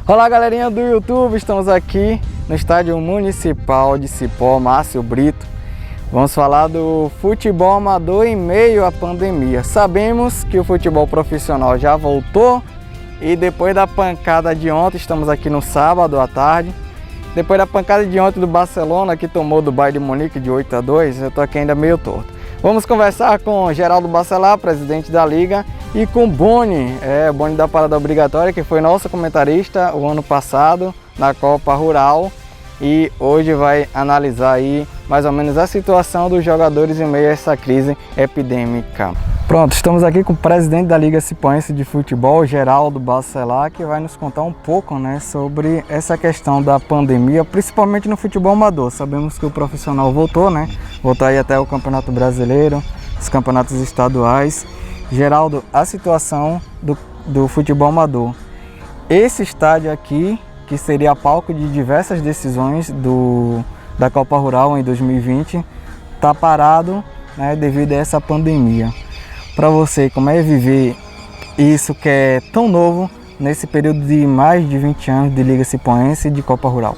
Olá, galerinha do YouTube, estamos aqui no Estádio Municipal de Cipó, Márcio Brito. Vamos falar do futebol amador em meio à pandemia. Sabemos que o futebol profissional já voltou e depois da pancada de ontem, estamos aqui no sábado à tarde, depois da pancada de ontem do Barcelona, que tomou do Bayern de Munique de 8-2, eu tô aqui ainda meio torto. Vamos conversar com Geraldo Bacelar, presidente da Liga, e com Boni, Boni da Parada Obrigatória, que foi nosso comentarista o ano passado na Copa Rural e hoje vai analisar aí mais ou menos a situação dos jogadores em meio a essa crise epidêmica. Pronto, estamos aqui com o presidente da Liga Cipoense de Futebol, Geraldo Bacelar, que vai nos contar um pouco, sobre essa questão da pandemia, principalmente no futebol amador. Sabemos que o profissional voltou, voltou aí até o Campeonato Brasileiro, os campeonatos estaduais. Geraldo, a situação do futebol amador. Esse estádio aqui, que seria palco de diversas decisões da Copa Rural em 2020, está parado, devido a essa pandemia. Para você, como é viver isso que é tão novo nesse período de mais de 20 anos de Liga Cipoense e de Copa Rural?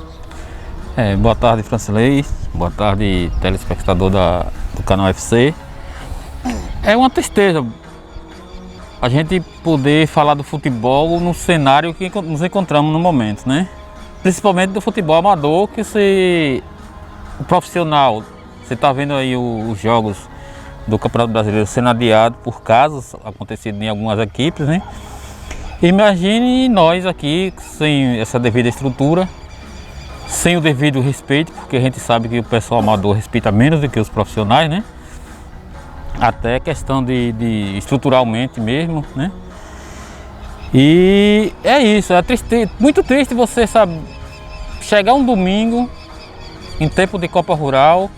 Boa tarde, Francilei. Boa tarde, telespectador do canal UFC. É uma tristeza a gente poder falar do futebol no cenário que nos encontramos no momento, Principalmente do futebol amador, o profissional, você está vendo aí os jogos do Campeonato Brasileiro sendo adiado por casos acontecidos em algumas equipes, Imagine nós aqui sem essa devida estrutura, sem o devido respeito, porque a gente sabe que o pessoal amador respeita menos do que os profissionais, Até questão de estruturalmente mesmo, E é isso, é muito triste você chegar um domingo em tempo de Copa Rural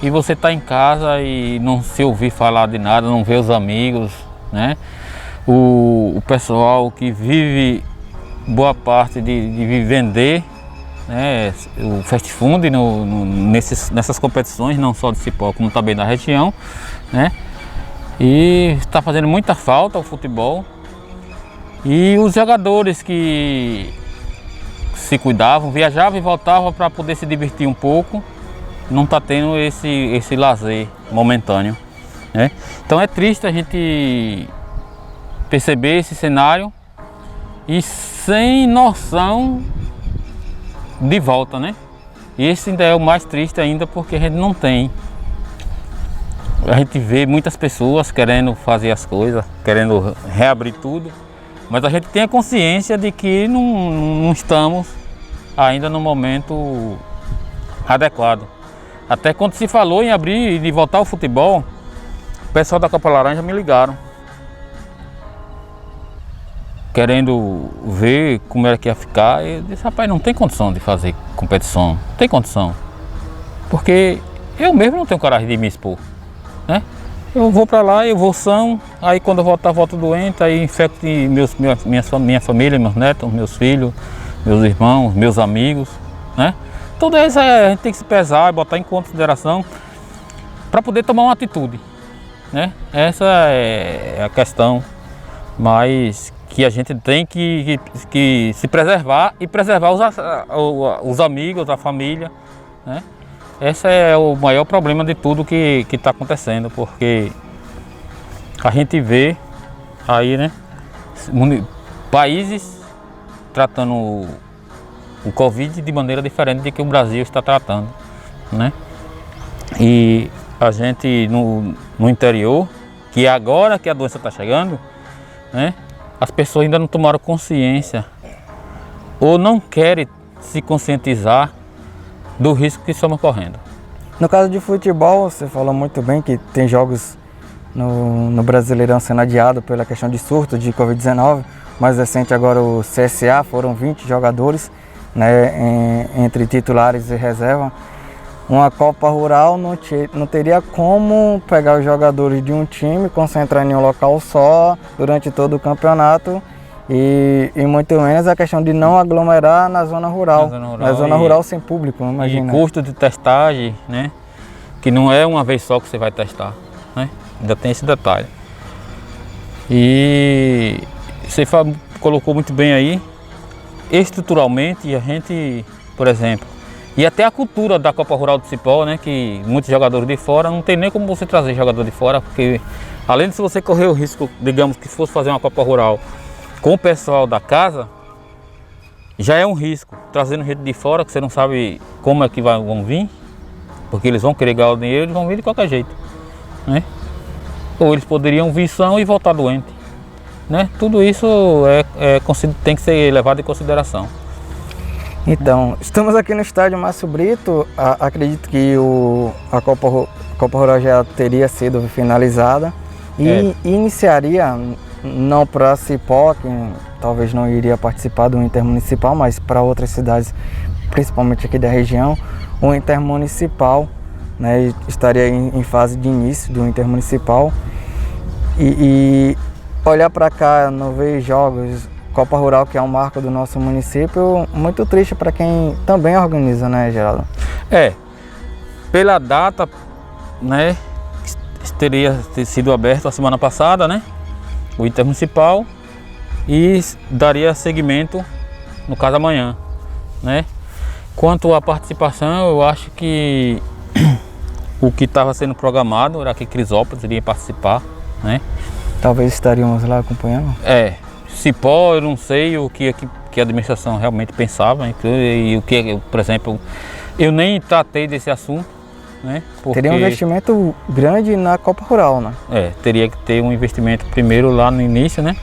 e você tá em casa e não se ouvir falar de nada, não ver os amigos, O pessoal que vive boa parte de vender, o fast food nessas competições, não só de Cipó, como também da região, E está fazendo muita falta o futebol. E os jogadores que se cuidavam, viajavam e voltavam para poder se divertir um pouco, não está tendo esse lazer momentâneo, Então é triste a gente perceber esse cenário e sem noção de volta, E esse ainda é o mais triste ainda, porque a gente não tem. A gente vê muitas pessoas querendo fazer as coisas, querendo reabrir tudo, mas a gente tem a consciência de que não estamos ainda no momento adequado. Até quando se falou em abrir e de voltar ao futebol, o pessoal da Copa Laranja me ligaram, querendo ver como era que ia ficar. Eu disse, rapaz, não tem condição de fazer competição, não tem condição, porque eu mesmo não tenho coragem de me expor, Eu vou para lá, eu vou são, aí quando eu volto doente, aí infecto minha família, meus netos, meus filhos, meus irmãos, meus amigos, Tudo isso a gente tem que se pesar e botar em consideração para poder tomar uma atitude, Essa é a questão, mas que a gente tem que se preservar e preservar os amigos, a família, Esse é o maior problema de tudo que está acontecendo, porque a gente vê aí, países tratando o Covid de maneira diferente do que o Brasil está tratando, E a gente no interior, que agora que a doença está chegando, as pessoas ainda não tomaram consciência ou não querem se conscientizar do risco que estamos correndo. No caso de futebol, você falou muito bem que tem jogos no Brasileirão sendo adiado pela questão de surto de Covid-19. Mais recente agora o CSA, foram 20 jogadores, entre titulares e reserva. Uma Copa Rural não teria como pegar os jogadores de um time, concentrar em um local só durante todo o campeonato e muito menos a questão de não aglomerar na zona rural. Na zona rural sem público, imagina. E custo de testagem, que não é uma vez só que você vai testar, Ainda tem esse detalhe. E você colocou muito bem aí estruturalmente a gente, por exemplo, e até a cultura da Copa Rural do Cipó, né, que muitos jogadores de fora, não tem nem como você trazer jogador de fora, porque além de se você correr o risco, digamos que fosse fazer uma Copa Rural com o pessoal da casa, já é um risco, trazendo gente de fora, que você não sabe como é que vão vir, porque eles vão querer ganhar o dinheiro, eles vão vir de qualquer jeito, né? Ou eles poderiam vir são e voltar doente, né? Tudo isso tem que ser levado em consideração. Então, estamos aqui no estádio Márcio Brito. Acredito que a Copa Rural já teria sido finalizada e iniciaria, não para Cipó, que talvez não iria participar do Intermunicipal, mas para outras cidades, principalmente aqui da região, o Intermunicipal, né, estaria em fase de início do Intermunicipal. E olhar para cá, não ver jogos, Copa Rural, que é um marco do nosso município, muito triste para quem também organiza, né, Geraldo? Pela data, né, teria sido aberto a semana passada, né, o Intermunicipal, e daria seguimento, no caso amanhã, né. Quanto à participação, eu acho que o que estava sendo programado era que Crisópolis iria participar, né. Talvez estaríamos lá acompanhando? Cipó, eu não sei o que a administração realmente pensava, e o que, por exemplo, eu nem tratei desse assunto, né? Porque teria um investimento grande na Copa Rural, né? Teria que ter um investimento primeiro lá no início, né?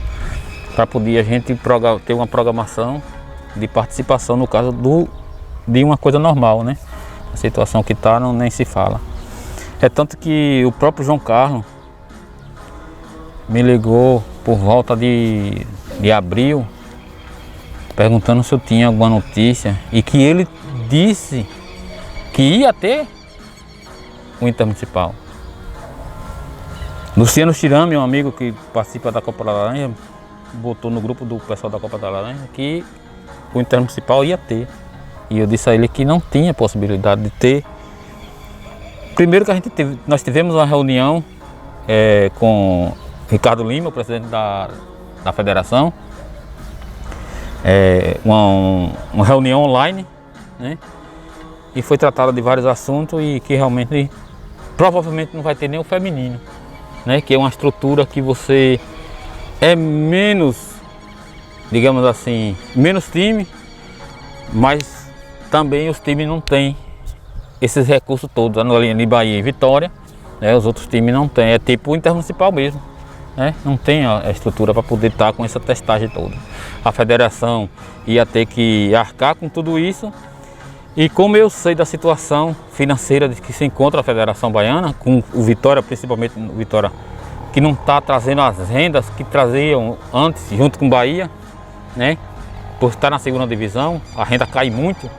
Para poder a gente ter uma programação de participação no caso de uma coisa normal, né? A situação que está nem se fala. É tanto que o próprio João Carlos me ligou por volta de abril, perguntando se eu tinha alguma notícia, e que ele disse que ia ter o Intermunicipal. Luciano Chirame, um amigo que participa da Copa da Laranja, botou no grupo do pessoal da Copa da Laranja que o Intermunicipal ia ter. E eu disse a ele que não tinha possibilidade de ter. Primeiro que nós tivemos uma reunião com Ricardo Lima, o presidente da federação, uma reunião online, né? E foi tratada de vários assuntos, e que realmente provavelmente não vai ter nem o feminino, né? Que é uma estrutura que você é menos, digamos assim, menos time, mas também os times não têm esses recursos todos. Ali Bahia e Vitória, né? Os outros times não têm, é tipo o Intermunicipal mesmo. Não tem a estrutura para poder estar com essa testagem toda. A federação ia ter que arcar com tudo isso, e como eu sei da situação financeira que se encontra a Federação Baiana, com o Vitória, principalmente o Vitória, que não está trazendo as rendas que traziam antes, junto com o Bahia, né? Por estar na segunda divisão, a renda cai muito,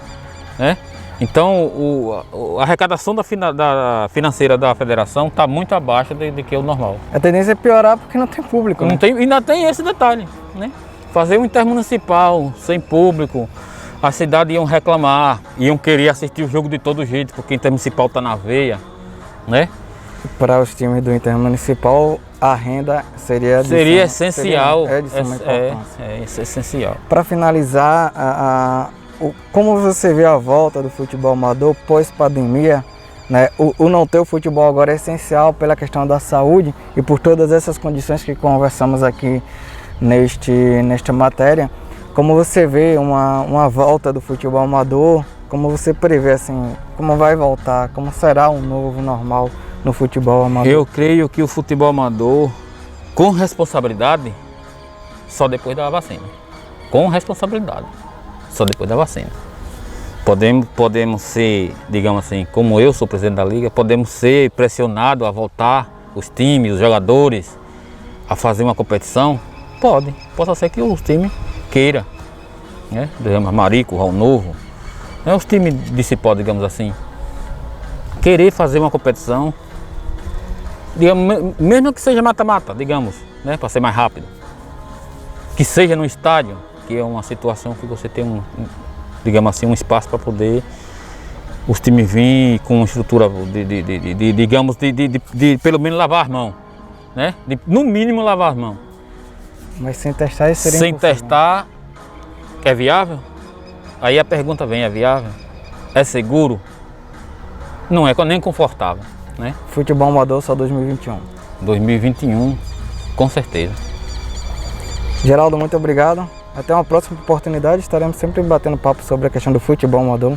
né? Então a arrecadação da financeira da federação está muito abaixo do que o normal. A tendência é piorar porque não tem público, né? Ainda tem esse detalhe, né? Fazer um Intermunicipal sem público, a cidade iam reclamar, iam querer assistir o jogo de todo jeito, porque o Intermunicipal está na veia, né? Para os times do Intermunicipal, a renda seria essencial. Isso é essencial. Para finalizar, como você vê a volta do futebol amador pós-pandemia, né? O não ter o futebol agora é essencial pela questão da saúde e por todas essas condições que conversamos aqui nesta matéria. Como você vê uma volta do futebol amador, como você prevê assim, como vai voltar, como será um novo normal no futebol amador? Eu creio que o futebol amador, com responsabilidade, só depois da vacina. Com responsabilidade, só depois da vacina. Podemos ser, digamos assim, como eu sou presidente da liga, podemos ser pressionados a voltar os times, os jogadores, a fazer uma competição? Possa ser que os times queiram, né? Marico, Raul Novo, né? Os times de Cipó, digamos assim, querer fazer uma competição, digamos, mesmo que seja mata-mata, digamos, né? Para ser mais rápido, que seja no estádio, que é uma situação que você tem digamos assim, um espaço para poder os times virem com uma estrutura de pelo menos lavar as mãos, né? No mínimo lavar as mãos. Mas sem testar isso seria sem impossível. testar É viável? Aí a pergunta vem, é viável? É seguro? Não é nem confortável, né? Futebol amador só 2021. 2021, com certeza. Geraldo, muito obrigado. Até uma próxima oportunidade. Estaremos sempre batendo papo sobre a questão do futebol amador,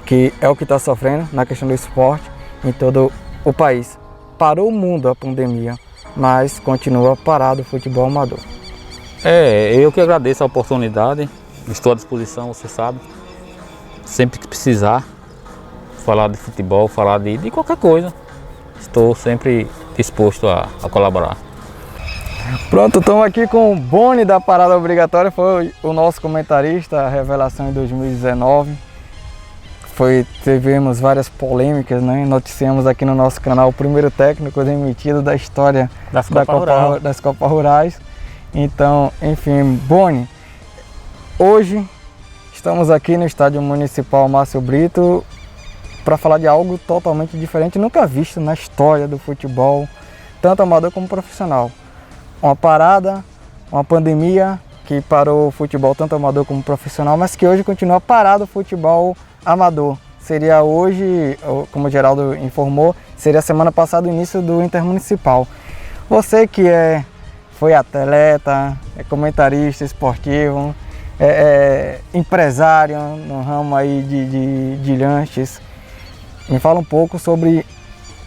que é o que está sofrendo na questão do esporte em todo o país. Parou o mundo a pandemia, mas continua parado o futebol amador. Eu que agradeço a oportunidade, estou à disposição, você sabe. Sempre que precisar, falar de futebol, falar de qualquer coisa, estou sempre disposto a colaborar. Pronto, estamos aqui com o Boni da Parada Obrigatória, foi o nosso comentarista, a revelação em 2019. Tivemos várias polêmicas, né? Noticiamos aqui no nosso canal o primeiro técnico demitido da história das Copas Rurais. Então, enfim, Boni, hoje estamos aqui no Estádio Municipal Márcio Brito para falar de algo totalmente diferente, nunca visto na história do futebol, tanto amador como profissional. Uma parada, uma pandemia que parou o futebol tanto amador como profissional, mas que hoje continua parado o futebol amador. Seria hoje, como o Geraldo informou, seria a semana passada o início do Intermunicipal. Você que foi atleta, é comentarista esportivo, empresário no ramo aí de lanches, me fala um pouco sobre...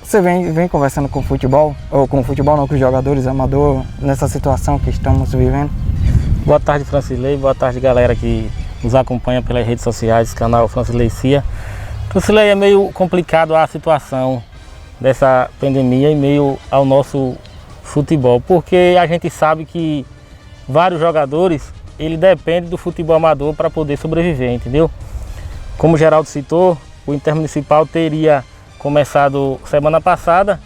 Você vem conversando com o futebol, ou com o futebol não, com os jogadores amador, nessa situação que estamos vivendo? Boa tarde, Francilei, boa tarde, galera que nos acompanha pelas redes sociais, canal Francilei Cia. Francilei, é meio complicado a situação dessa pandemia em meio ao nosso futebol, porque a gente sabe que vários jogadores, ele depende do futebol amador para poder sobreviver, entendeu? Como o Geraldo citou, o Intermunicipal teria começado semana passada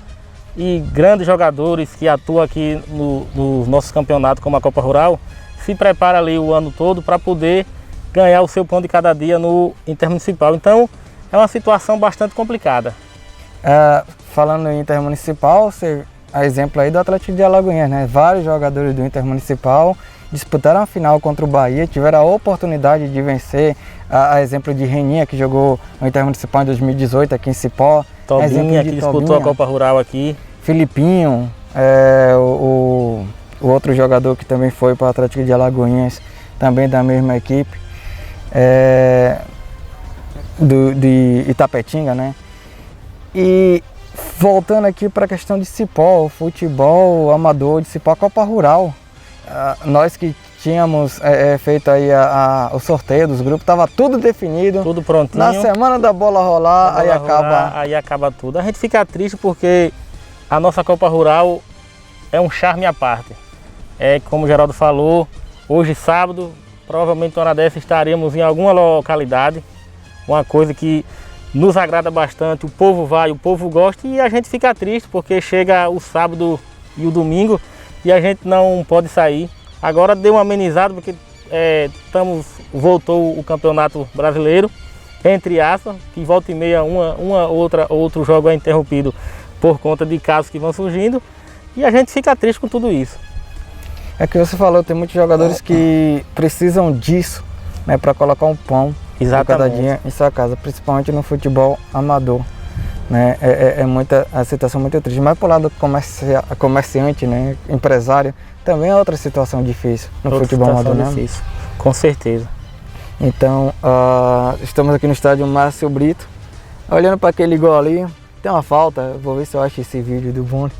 e grandes jogadores que atuam aqui nos nossos campeonatos, como a Copa Rural, se preparam ali o ano todo para poder ganhar o seu pão de cada dia no Intermunicipal. Então é uma situação bastante complicada. Falando em Intermunicipal, a exemplo aí do Atlético de Alagoinhas, né? Vários jogadores do Intermunicipal disputaram a final contra o Bahia, tiveram a oportunidade de vencer, a exemplo de Reninha, que jogou no Intermunicipal em 2018 aqui em Cipó. Tobinha, que disputou a Copa Rural aqui. Filipinho, o outro jogador que também foi para o Atlético de Alagoinhas, também da mesma equipe, de Itapetinga, né? E voltando aqui para a questão de Cipó, o futebol amador de Cipó, a Copa Rural. Nós que tínhamos feito aí o sorteio dos grupos, estava tudo definido. Tudo prontinho. Na semana da bola rolar, aí acaba tudo. A gente fica triste porque a nossa Copa Rural é um charme à parte. Como o Geraldo falou, hoje sábado, provavelmente na hora dessa estaremos em alguma localidade. Uma coisa que nos agrada bastante, o povo vai, o povo gosta e a gente fica triste porque chega o sábado e o domingo e a gente não pode sair. Agora deu uma amenizada porque voltou o Campeonato Brasileiro, entre aspas, que volta e meia outro jogo é interrompido por conta de casos que vão surgindo e a gente fica triste com tudo isso. É que você falou, tem muitos jogadores que precisam disso, né, para colocar um pão cada dia em sua casa, principalmente no futebol amador. Né? A situação muito triste, mas por lado comerciante, né, empresário, também é outra situação difícil no futebol amador, né? Difícil, com certeza. Então, estamos aqui no estádio Márcio Brito, olhando para aquele gol ali, tem uma falta, vou ver se eu acho esse vídeo do Boni.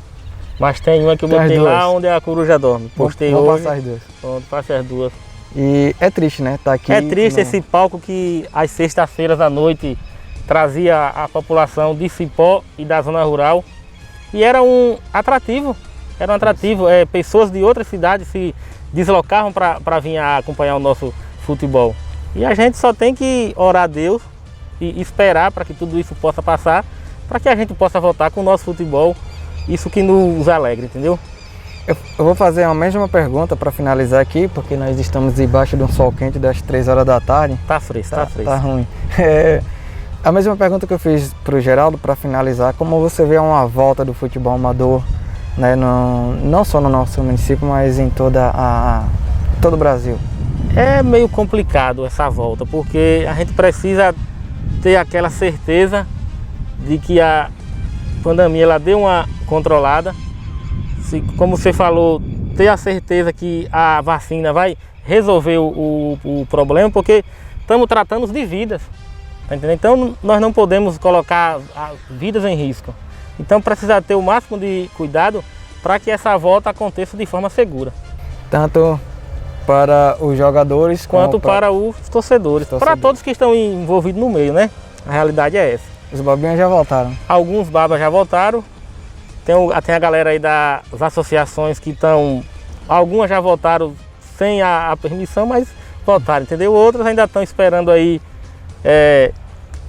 Mas tem uma que eu botei lá onde a coruja dorme, postei hoje. Vamos passar as duas. Pronto, passei as duas. E é triste, né, tá aqui. É triste esse palco que às sextas-feiras à noite trazia a população de Cipó e da zona rural e era um atrativo, pessoas de outras cidades se deslocavam para vir acompanhar o nosso futebol e a gente só tem que orar a Deus e esperar para que tudo isso possa passar, para que a gente possa voltar com o nosso futebol, isso que nos alegra, entendeu? Eu vou fazer a mesma pergunta para finalizar aqui, porque nós estamos debaixo de um sol quente das 3 horas da tarde. Tá fresco, tá fresco. Tá ruim. A mesma pergunta que eu fiz para o Geraldo, para finalizar, como você vê uma volta do futebol amador, né, não só no nosso município, mas em todo o Brasil? É meio complicado essa volta, porque a gente precisa ter aquela certeza de que a pandemia ela deu uma controlada. Como você falou, ter a certeza que a vacina vai resolver o problema, porque estamos tratando de vidas, tá entendendo? Então nós não podemos colocar vidas em risco. Então precisa ter o máximo de cuidado para que essa volta aconteça de forma segura. Tanto para os jogadores quanto para os torcedores, para todos que estão envolvidos no meio, né? A realidade é essa. Os babinhos já voltaram. Alguns babas já voltaram. Tem a galera aí das associações que estão... Algumas já voltaram sem a permissão, mas voltaram, entendeu? Outras ainda estão esperando aí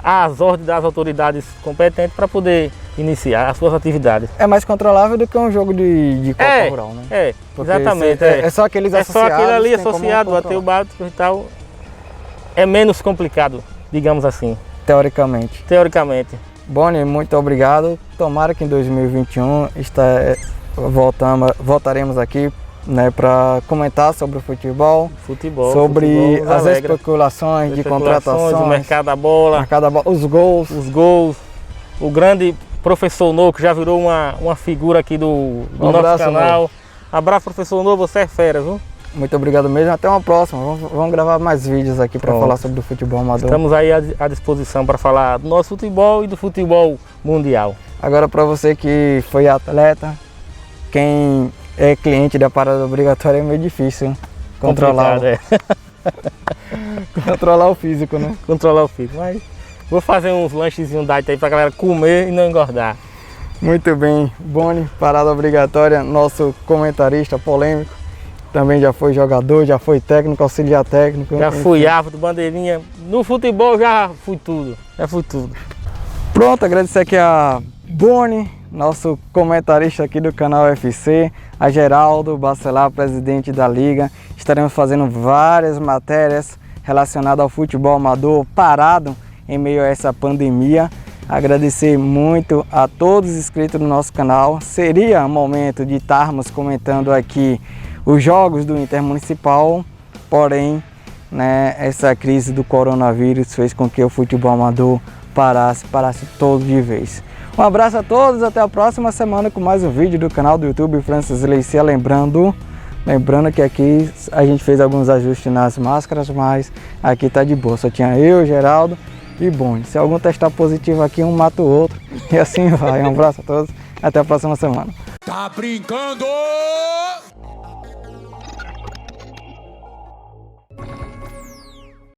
as ordens das autoridades competentes para poder iniciar as suas atividades. É mais controlável do que um jogo de Copa Rural, né? Porque exatamente. É só aqueles associados. É só aquele ali associado, bater o básico e tal. É menos complicado, digamos assim. Teoricamente. Teoricamente. Boni, muito obrigado. Tomara que em 2021 voltaremos aqui, né, para comentar sobre o futebol, sobre as especulações de contratações, o mercado da bola, os gols. O grande professor Novo, que já virou uma figura aqui do nosso canal. Novo. Abraço, professor Novo, você é fera, viu? Muito obrigado mesmo, até uma próxima. Vamos gravar mais vídeos aqui para falar sobre o futebol amador. Estamos aí à disposição para falar do nosso futebol e do futebol mundial. Agora, para você que foi atleta, quem é cliente da parada obrigatória é meio difícil controlar. Controlar o físico, né? Controlar o físico, mas vou fazer uns lanchezinhos diet aí pra galera comer e não engordar. Muito bem, Boni, parada obrigatória, nosso comentarista polêmico. Também já foi jogador, já foi técnico, auxiliar técnico. Já fui árbitro, bandeirinha. No futebol já fui tudo. Pronto, agradecer aqui a Boni, nosso comentarista aqui do canal UFC, a Geraldo Bacelar, presidente da Liga. Estaremos fazendo várias matérias relacionadas ao futebol amador parado em meio a essa pandemia. Agradecer muito a todos os inscritos do nosso canal. Seria momento de estarmos comentando aqui os jogos do Intermunicipal, porém, né, essa crise do coronavírus fez com que o futebol amador parasse todo de vez. Um abraço a todos, até a próxima semana com mais um vídeo do canal do YouTube Francis Leicia. Lembrando que aqui a gente fez alguns ajustes nas máscaras, mas aqui tá de boa, só tinha eu, Geraldo e Boni. Se algum testar positivo aqui, um mata o outro e assim vai. Um abraço a todos, até a próxima semana. Tá brincando?